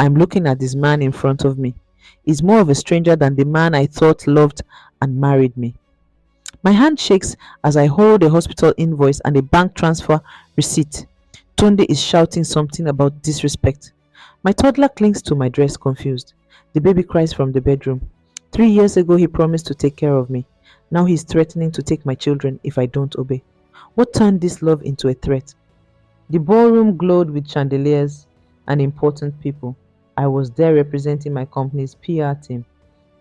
I'm looking at this man in front of me. He's more of a stranger than the man I thought loved and married me. My hand shakes as I hold a hospital invoice and a bank transfer receipt. Tunde is shouting something about disrespect. My toddler clings to my dress, confused. The baby cries from the bedroom. 3 years ago, he promised to take care of me. Now he's threatening to take my children if I don't obey. What turned this love into a threat? The ballroom glowed with chandeliers and important people. I was there representing my company's PR team.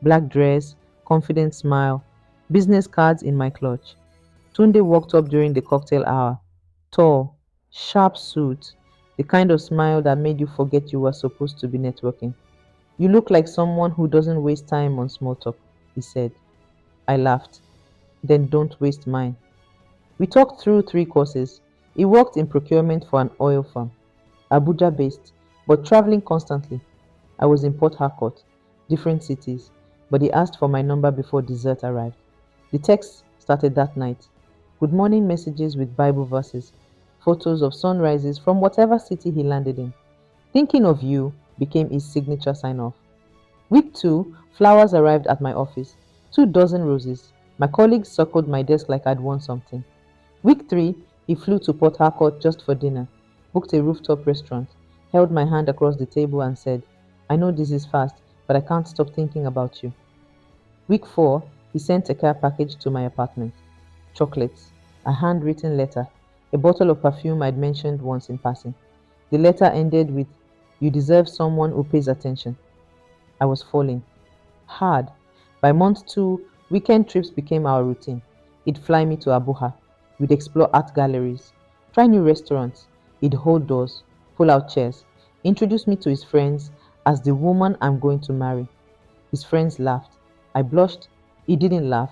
Black dress, confident smile, business cards in my clutch. Tunde walked up during the cocktail hour. Tall, sharp suit, the kind of smile that made you forget you were supposed to be networking. You look like someone who doesn't waste time on small talk, he said. I laughed. Then don't waste mine. We talked through 3 courses. He worked in procurement for an oil firm, Abuja based, but traveling constantly. I was in Port Harcourt, different cities, but he asked for my number before dessert arrived. The text started that night. Good morning messages with Bible verses, photos of sunrises from whatever city he landed in. Thinking of you became his signature sign off. Week 2, flowers arrived at my office. 2 dozen roses. My colleagues circled my desk like I'd won something. Week 3, he flew to Port Harcourt just for dinner, booked a rooftop restaurant, held my hand across the table and said, I know this is fast, but I can't stop thinking about you. Week 4, he sent a care package to my apartment. Chocolates, a handwritten letter, a bottle of perfume I'd mentioned once in passing. The letter ended with, You deserve someone who pays attention. I was falling. Hard. By month 2, weekend trips became our routine. He'd fly me to Abuja. We'd explore art galleries, try new restaurants. He'd hold doors, pull out chairs, introduce me to his friends as the woman I'm going to marry. His friends laughed. I blushed. He didn't laugh.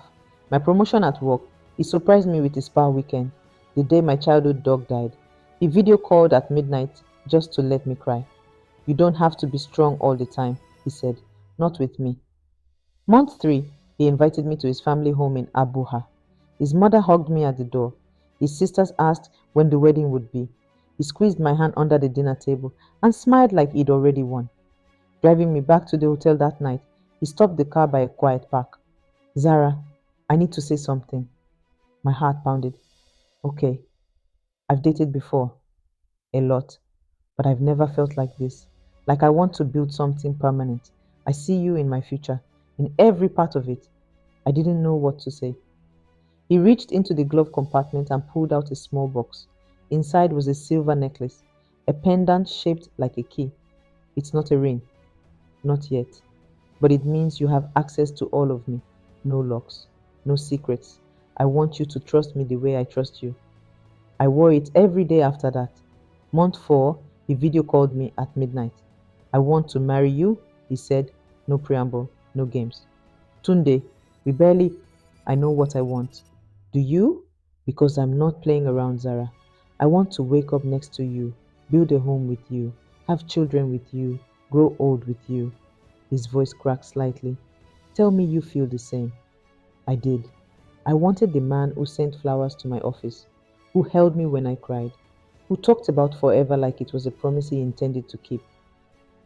My promotion at work, he surprised me with his spa weekend, the day my childhood dog died. He video called at midnight just to let me cry. You don't have to be strong all the time, he said. Not with me. Month 3, he invited me to his family home in Abuja. His mother hugged me at the door. His sisters asked when the wedding would be. He squeezed my hand under the dinner table and smiled like he'd already won. Driving me back to the hotel that night, he stopped the car by a quiet park. Zara, I need to say something. My heart pounded. Okay, I've dated before. A lot. But I've never felt like this. Like I want to build something permanent. I see you in my future, in every part of it. I didn't know what to say. He reached into the glove compartment and pulled out a small box. Inside was a silver necklace, a pendant shaped like a key. It's not a ring. Not yet. But it means you have access to all of me. No locks. No secrets. I want you to trust me the way I trust you. I wore it every day after that. Month 4, he video called me at midnight. I want to marry you, he said. No preamble, no games. Tunde, I know what I want. Do you? Because I'm not playing around, Zara. I want to wake up next to you, build a home with you, have children with you, grow old with you. His voice cracked slightly. Tell me you feel the same. I did. I wanted the man who sent flowers to my office, who held me when I cried, who talked about forever like it was a promise he intended to keep.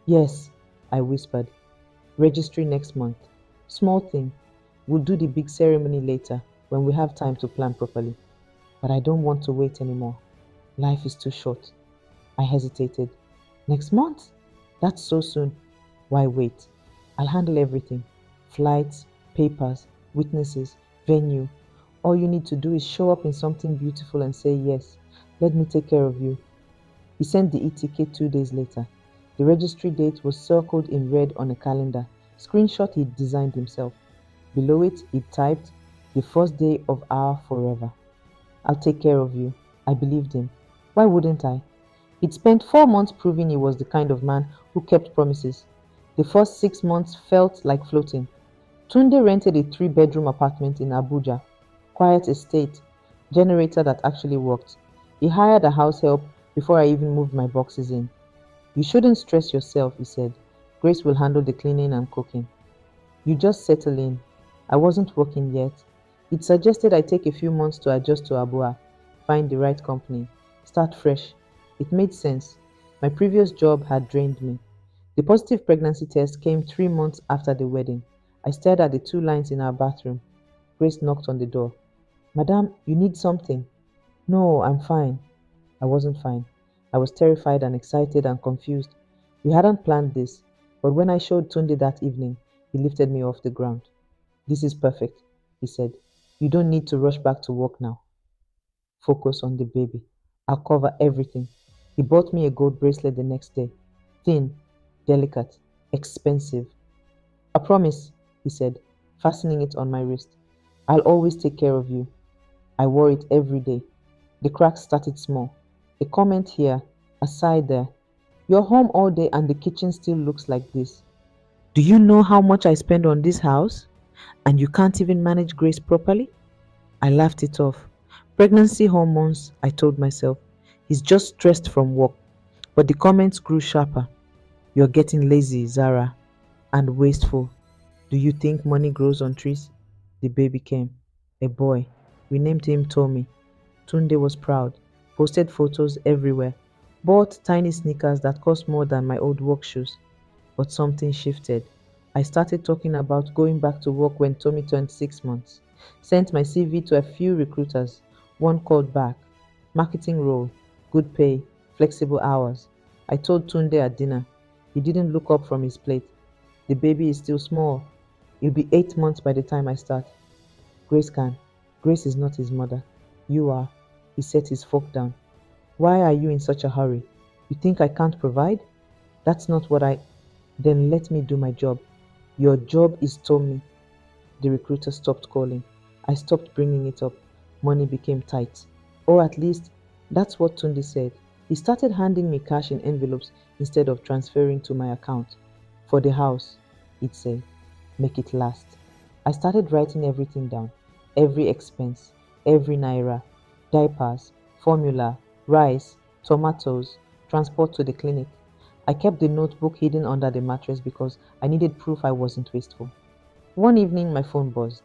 Yes, I whispered. Registry next month. Small thing. We'll do the big ceremony later when we have time to plan properly. But I don't want to wait anymore. Life is too short. I hesitated. Next month? That's so soon. Why wait? I'll handle everything. Flights, papers, witnesses, venue. All you need to do is show up in something beautiful and say yes. Let me take care of you. He sent the e-ticket 2 days later. The registry date was circled in red on a calendar, screenshot he'd designed himself. Below it, he typed, the first day of our forever. I'll take care of you. I believed him. Why wouldn't I? He'd spent 4 months proving he was the kind of man who kept promises. The first 6 months felt like floating. Tunde rented a 3-bedroom apartment in Abuja. Quiet estate, generator that actually worked. He hired a house help before I even moved my boxes in. You shouldn't stress yourself, he said. Grace will handle the cleaning and cooking. You just settle in. I wasn't working yet. It suggested I take a few months to adjust to Abuja, find the right company, start fresh. It made sense. My previous job had drained me. The positive pregnancy test came 3 months after the wedding. I stared at the two lines in our bathroom. Grace knocked on the door. Madam, you need something? No, I'm fine. I wasn't fine. I was terrified and excited and confused. We hadn't planned this, but when I showed Tunde that evening, he lifted me off the ground. This is perfect, he said. You don't need to rush back to work now. Focus on the baby. I'll cover everything. He bought me a gold bracelet the next day. Thin, delicate, expensive. I promise, he said, fastening it on my wrist. I'll always take care of you. I wore it every day. The cracks started small. A comment here, a sigh there. You're home all day and the kitchen still looks like this. Do you know how much I spend on this house? And you can't even manage Grace properly? I laughed it off. Pregnancy hormones, I told myself. He's just stressed from work. But the comments grew sharper. You're getting lazy, Zara, and wasteful. Do you think money grows on trees? The baby came. A boy. We named him Tommy. Tunde was proud. Posted photos everywhere. Bought tiny sneakers that cost more than my old work shoes. But something shifted. I started talking about going back to work when Tommy turned 6 months. Sent my CV to a few recruiters. One called back. Marketing role. Good pay. Flexible hours. I told Tunde at dinner. He didn't look up from his plate. The baby is still small. It'll be 8 months by the time I start. Grace can. Grace is not his mother. You are. He set his fork down. Why are you in such a hurry? You think I can't provide? That's not what I... Then let me do my job. Your job is Tommy. The recruiter stopped calling. I stopped bringing it up. Money became tight. Or at least, that's what Tunde said. He started handing me cash in envelopes instead of transferring to my account. For the house, he'd say, make it last. I started writing everything down. Every expense, every naira, diapers, formula, rice, tomatoes, transport to the clinic. I kept the notebook hidden under the mattress because I needed proof I wasn't wasteful. One evening, my phone buzzed.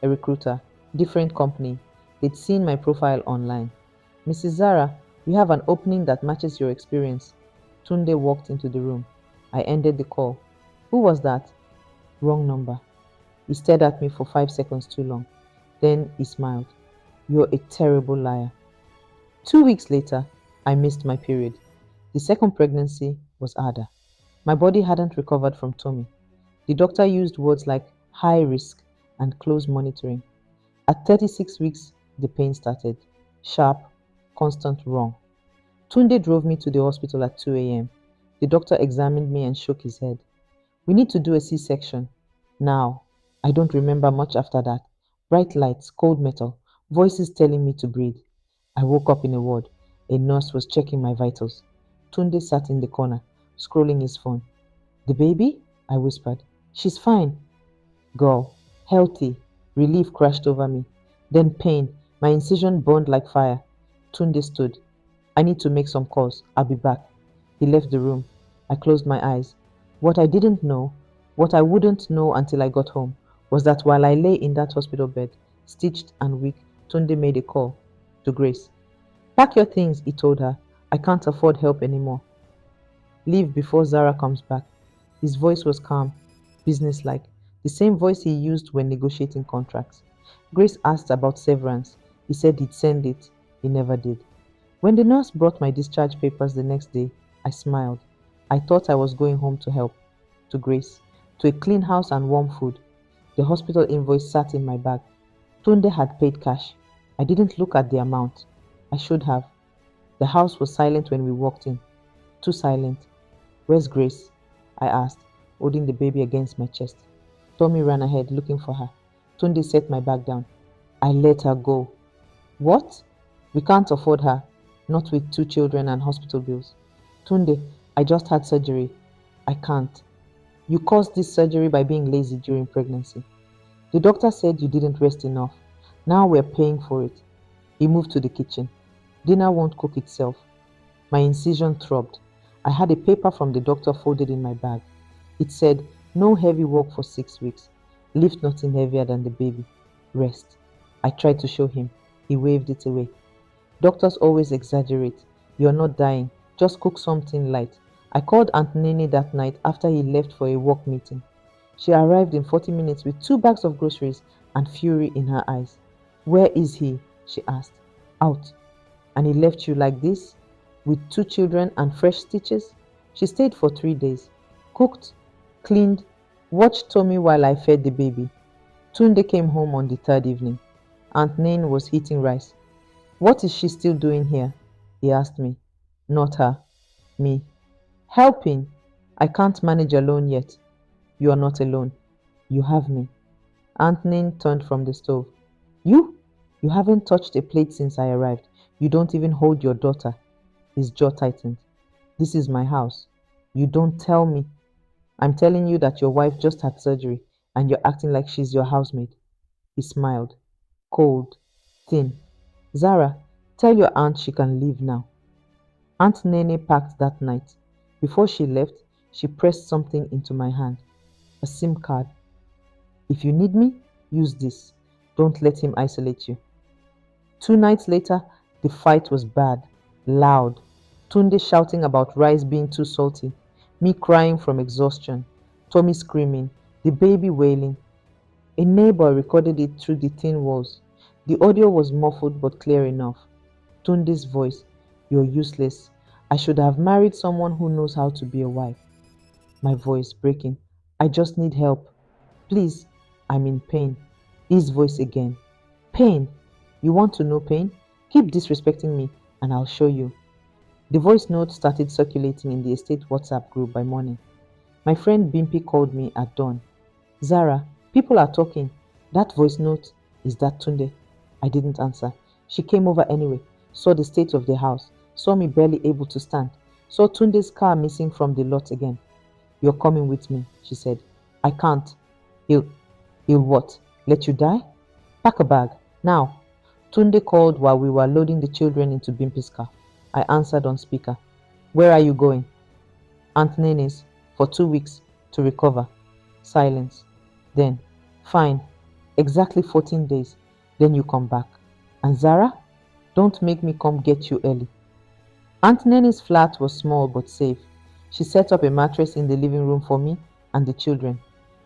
A recruiter, different company. They'd seen my profile online. Mrs. Zara, we have an opening that matches your experience. Tunde walked into the room. I ended the call. Who was that? Wrong number. He stared at me for 5 seconds too long. Then he smiled. You're a terrible liar. 2 weeks later, I missed my period. The second pregnancy was harder. My body hadn't recovered from Tommy. The doctor used words like high risk and close monitoring. At 36 weeks, the pain started. Sharp, constant wrong. Tunde drove me to the hospital at 2 a.m. The doctor examined me and shook his head. We need to do a C-section. Now, I don't remember much after that. Bright lights, cold metal, voices telling me to breathe. I woke up in a ward. A nurse was checking my vitals. Tunde sat in the corner, scrolling his phone. The baby? I whispered. She's fine. Girl, healthy. Relief crashed over me. Then pain. My incision burned like fire. Tunde stood. I need to make some calls. I'll be back. He left the room. I closed my eyes. What I didn't know, what I wouldn't know until I got home, was that while I lay in that hospital bed, stitched and weak, Tunde made a call to Grace. Pack your things, he told her. I can't afford help anymore. Leave before Zara comes back. His voice was calm, businesslike, the same voice he used when negotiating contracts. Grace asked about severance. He said he'd send it. He never did. When the nurse brought my discharge papers the next day, I smiled. I thought I was going home to help, to Grace, to a clean house and warm food. The hospital invoice sat in my bag. Tunde had paid cash. I didn't look at the amount. I should have. The house was silent when we walked in. Too silent. Where's Grace? I asked, holding the baby against my chest. Tommy ran ahead, looking for her. Tunde set my bag down. I let her go. What? We can't afford her. Not with 2 children and hospital bills. Tunde, I just had surgery. I can't. You caused this surgery by being lazy during pregnancy. The doctor said you didn't rest enough. Now we're paying for it. He moved to the kitchen. Dinner won't cook itself. My incision throbbed. I had a paper from the doctor folded in my bag. It said, no heavy work for 6 weeks. Lift nothing heavier than the baby. Rest. I tried to show him. He waved it away. Doctors always exaggerate. You're not dying. Just cook something light. I called Aunt Nene that night after he left for a work meeting. She arrived in 40 minutes with 2 bags of groceries and fury in her eyes. Where is he? She asked. Out. And he left you like this? With 2 children and fresh stitches? She stayed for 3 days. Cooked, cleaned, watched Tommy while I fed the baby. Tunde came home on the third evening. Aunt Nain was heating rice. What is she still doing here? He asked me. Not her. Me. Helping. I can't manage alone yet. You are not alone. You have me. Aunt Nain turned from the stove. You? You haven't touched a plate since I arrived. You don't even hold your daughter. His jaw tightened. This is my house. You don't tell me. I'm telling you that your wife just had surgery and you're acting like she's your housemaid. He smiled. Cold. Thin. Zara, tell your aunt she can leave now. Aunt Nene packed that night. Before she left, she pressed something into my hand. A SIM card. If you need me, use this. Don't let him isolate you. 2 nights later, the fight was bad, loud. Tunde shouting about rice being too salty, me crying from exhaustion, Tommy screaming, the baby wailing. A neighbor recorded it through the thin walls. The audio was muffled but clear enough. Tunde's voice, you're useless. I should have married someone who knows how to be a wife. My voice breaking, I just need help. Please, I'm in pain. His voice again. Pain? You want to know pain? Keep disrespecting me and I'll show you. The voice note started circulating in the estate WhatsApp group by morning. My friend Bimpy called me at dawn. Zara, people are talking. That voice note, is that Tunde? I didn't answer. She came over anyway, saw the state of the house, saw me barely able to stand, saw Tunde's car missing from the lot again. You're coming with me, she said. I can't. He'll what? Let you die? Pack a bag, now. Tunde called while we were loading the children into Bimpy's car. I answered on speaker. Where are you going? Aunt Nene's, for 2 weeks, to recover. Silence. Then, fine, exactly 14 days. Then you come back. And Zara? Don't make me come get you early. Aunt Nene's flat was small but safe. She set up a mattress in the living room for me and the children,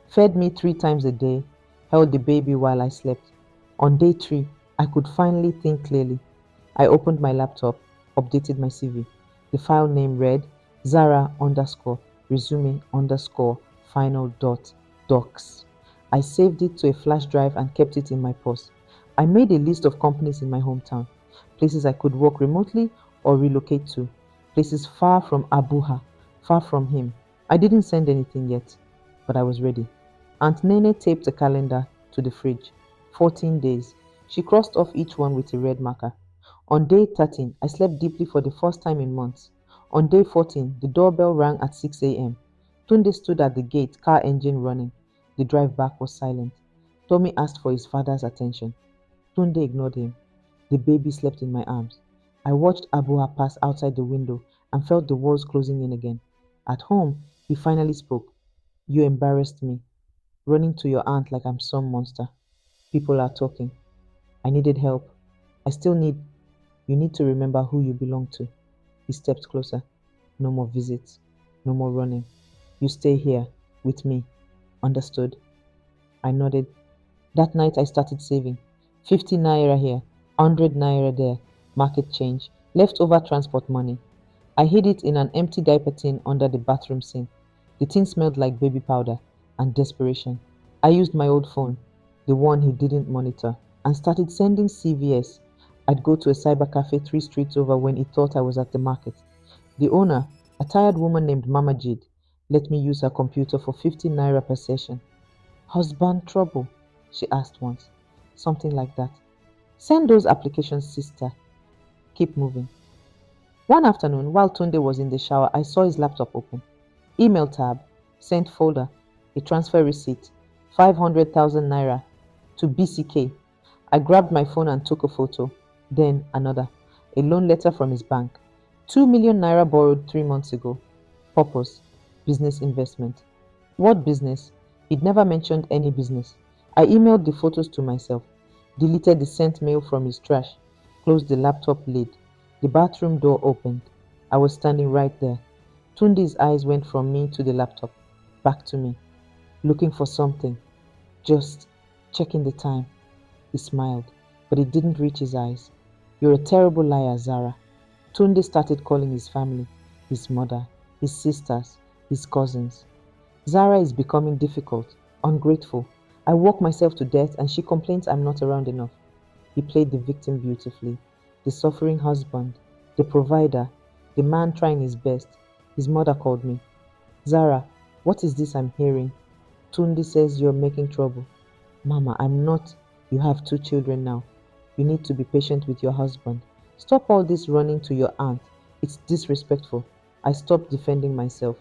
fed me 3 times a day, held the baby while I slept. On day 3, I could finally think clearly. I opened my laptop, updated my CV. The file name read Zara _ resume _ final dot docs. I saved it to a flash drive and kept it in my purse. I made a list of companies in my hometown, places I could work remotely or relocate to, places far from Abuha, far from him. I didn't send anything yet, but I was ready. Aunt Nene taped a calendar to the fridge. 14 days. She crossed off each one with a red marker. On day 13, I slept deeply for the first time in months. On day 14, the doorbell rang at 6 a.m. Tunde stood at the gate, car engine running. The drive back was silent. Tommy asked for his father's attention. Tunde ignored him. The baby slept in my arms. I watched Abuha pass outside the window and felt the walls closing in again. At home, he finally spoke. You embarrassed me. Running to your aunt like I'm some monster. People are talking. I needed help. I still need. You need to remember who you belong to. He stepped closer. No more visits. No more running. You stay here with me. Understood? I nodded. That night I started saving. 50 naira here, 100 naira there, market change, leftover transport money. I hid it in an empty diaper tin under the bathroom sink. The tin smelled like baby powder and desperation. I used my old phone, the one he didn't monitor, and started sending CVS. I'd go to a cyber cafe 3 streets over when he thought I was at the market. The owner, a tired woman named Mama Jid, let me use her computer for 50 naira per session. Husband trouble? She asked once. Something like that. Send those applications, sister. Keep moving. One afternoon, while Tunde was in the shower, I saw his laptop open. Email tab, sent folder, a transfer receipt, 500,000 naira to BCK. I grabbed my phone and took a photo. Then another, a loan letter from his bank. 2 million naira borrowed 3 months ago. Purpose, business investment. What business? He'd never mentioned any business. I emailed the photos to myself, deleted the sent mail from his trash, closed the laptop lid. The bathroom door opened. I was standing right there. Tunde's eyes went from me to the laptop, back to me, looking for something, just checking the time. He smiled, but it didn't reach his eyes. You're a terrible liar, Zara. Tunde started calling his family, his mother, his sisters, his cousins. Zara is becoming difficult, ungrateful. I work myself to death and she complains I'm not around enough. He played the victim beautifully. The suffering husband, the provider, the man trying his best. His mother called me. Zara, what is this I'm hearing? Tunde says you're making trouble. Mama, I'm not. You have two children now. You need to be patient with your husband. Stop all this running to your aunt. It's disrespectful. I stopped defending myself.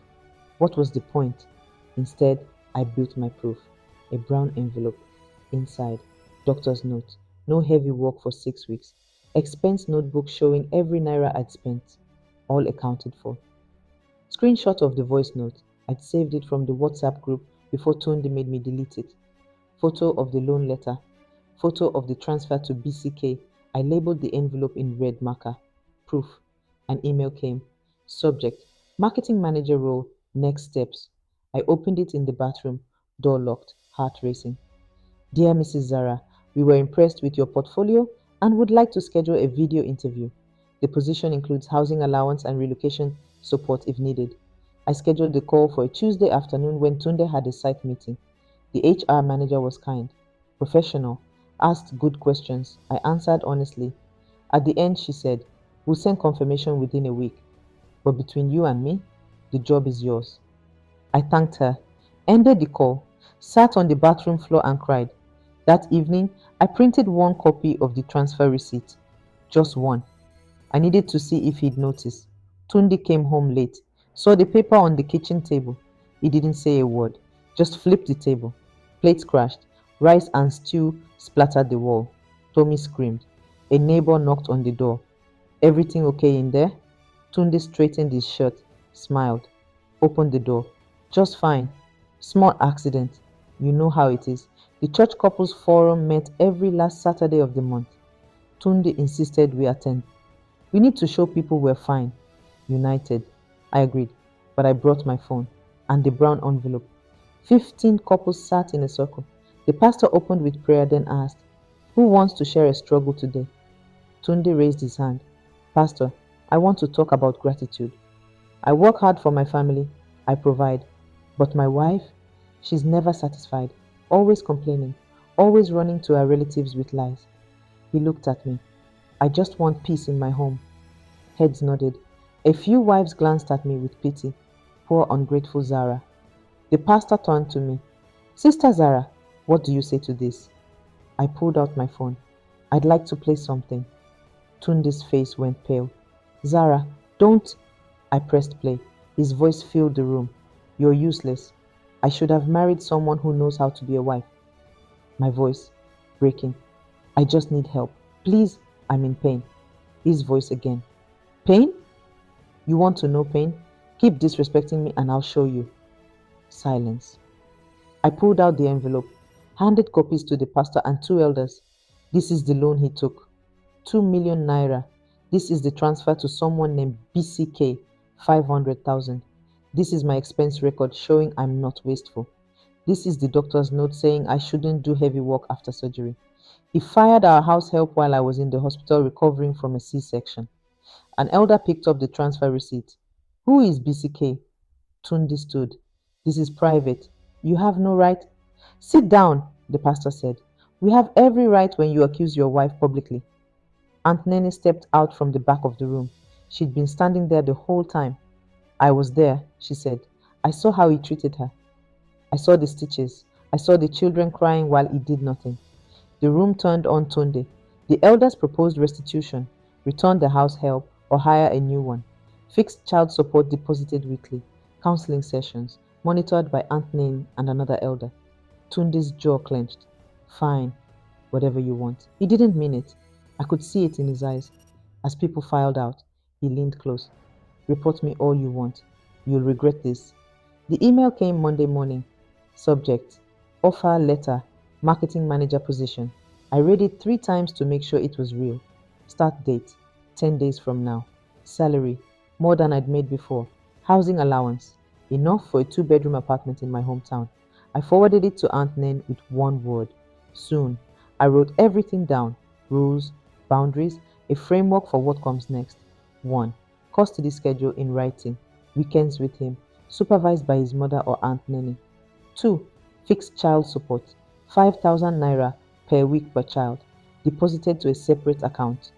What was the point? Instead, I built my proof. A brown envelope. Inside, doctor's note. No heavy work for 6 weeks. Expense notebook showing every naira I'd spent. All accounted for. Screenshot of the voice note. I'd saved it from the WhatsApp group before Tunde made me delete it. Photo of the loan letter. Photo of the transfer to BCK. I labeled the envelope in red marker. Proof. An email came. Subject. Marketing manager role. Next steps. I opened it in the bathroom. Door locked. Heart racing. Dear Mrs. Zara, we were impressed with your portfolio and would like to schedule a video interview. The position includes housing allowance and relocation support if needed. I scheduled the call for a Tuesday afternoon when Tunde had a site meeting. The HR manager was kind, professional, asked good questions. I answered honestly. At the end, she said, we'll send confirmation within a week. But between you and me, the job is yours. I thanked her, ended the call, sat on the bathroom floor and cried. That evening, I printed one copy of the transfer receipt. Just one. I needed to see if he'd notice. Tunde came home late, saw the paper on the kitchen table. He didn't say a word, just flipped the table. Plates crashed, rice and stew splattered the wall. Tommy screamed. A neighbor knocked on the door. Everything okay in there? Tunde straightened his shirt, smiled, opened the door. Just fine. Small accident. You know how it is. The church couples forum met every last Saturday of the month. Tunde insisted we attend. We need to show people we're fine. United. I agreed, but I brought my phone and the brown envelope. 15 couples sat in a circle. The pastor opened with prayer, then asked, who wants to share a struggle today? Tunde raised his hand. Pastor, I want to talk about gratitude. I work hard for my family. I provide. But my wife, she's never satisfied, always complaining, always running to her relatives with lies. He looked at me. I just want peace in my home. Heads nodded. A few wives glanced at me with pity. Poor ungrateful Zara. The pastor turned to me. Sister Zara, what do you say to this? I pulled out my phone. I'd like to play something. Tunde's face went pale. Zara, don't. I pressed play. His voice filled the room. You're useless. I should have married someone who knows how to be a wife. My voice breaking. I just need help. Please, I'm in pain. His voice again. Pain? You want to know pain? Keep disrespecting me and I'll show you. Silence. I pulled out the envelope, handed copies to the pastor and two elders. This is the loan he took. 2 million naira. This is the transfer to someone named BCK, 500,000. This is my expense record showing I'm not wasteful. This is the doctor's note saying I shouldn't do heavy work after surgery. He fired our house help while I was in the hospital recovering from a C-section. An elder picked up the transfer receipt. Who is BCK? Tunde stood. This is private. You have no right. Sit down, the pastor said. We have every right when you accuse your wife publicly. Aunt Nene stepped out from the back of the room. She'd been standing there the whole time. I was there, she said. I saw how he treated her. I saw the stitches. I saw the children crying while he did nothing. The room turned on Tunde. The elders proposed restitution, return the house help, or hire a new one. Fixed child support deposited weekly. Counseling sessions, monitored by Aunt Nene and another elder. Tunde's jaw clenched. Fine, whatever you want. He didn't mean it. I could see it in his eyes. As people filed out, he leaned close. Report me all you want. You'll regret this. The email came Monday morning. Subject: offer letter, marketing manager position. I read it 3 times to make sure it was real. Start date: 10 days from now. Salary: more than I'd made before. Housing allowance. Enough for a two-bedroom apartment in my hometown. I forwarded it to Aunt Nen with one word. Soon, I wrote everything down: rules, boundaries, a framework for what comes next. 1. Custody schedule in writing. Weekends with him, supervised by his mother or Aunt Nene. 2. Fixed child support. 5,000 naira per week per child, deposited to a separate account.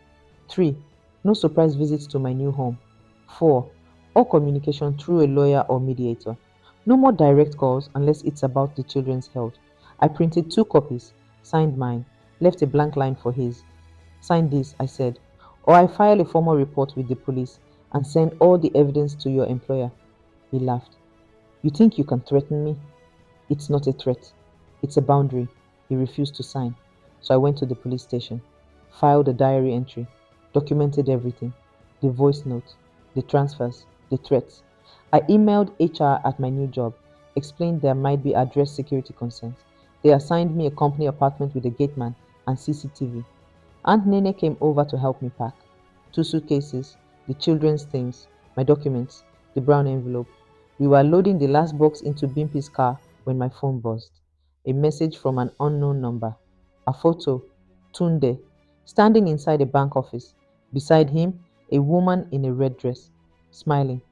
3. No surprise visits to my new home. 4. All communication through a lawyer or mediator. No more direct calls unless it's about the children's health. I printed 2 copies, signed mine, left a blank line for his. Sign this, I said, or I file a formal report with the police and send all the evidence to your employer. He laughed. You think you can threaten me? It's not a threat. It's a boundary. He refused to sign. So I went to the police station, filed a diary entry, documented everything: the voice note, the transfers, the threats. I emailed HR at my new job, explained there might be address security concerns. They assigned me a company apartment with a gateman and CCTV. Aunt Nene came over to help me pack. 2 suitcases, the children's things, my documents, the brown envelope. We were loading the last box into Bimpy's car when my phone buzzed. A message from an unknown number. A photo. Tunde, standing inside a bank office. Beside him, a woman in a red dress, smiling.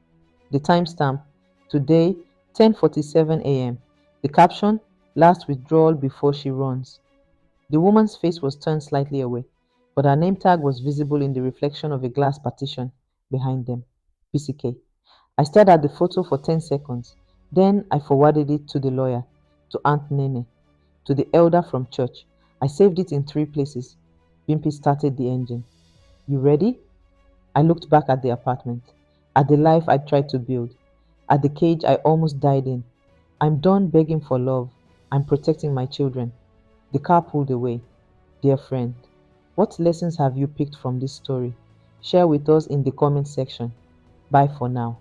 The timestamp. Today, 10:47 a.m. The caption, last withdrawal before she runs. The woman's face was turned slightly away, but her name tag was visible in the reflection of a glass partition behind them. PCK. I stared at the photo for 10 seconds. Then I forwarded it to the lawyer, to Aunt Nene, to the elder from church. I saved it in 3 places. Bimpy started the engine. You ready? I looked back at the apartment, at the life I tried to build, at the cage I almost died in. I'm done begging for love. I'm protecting my children. The car pulled away. Dear friend, what lessons have you picked from this story? Share with us in the comment section. Bye for now.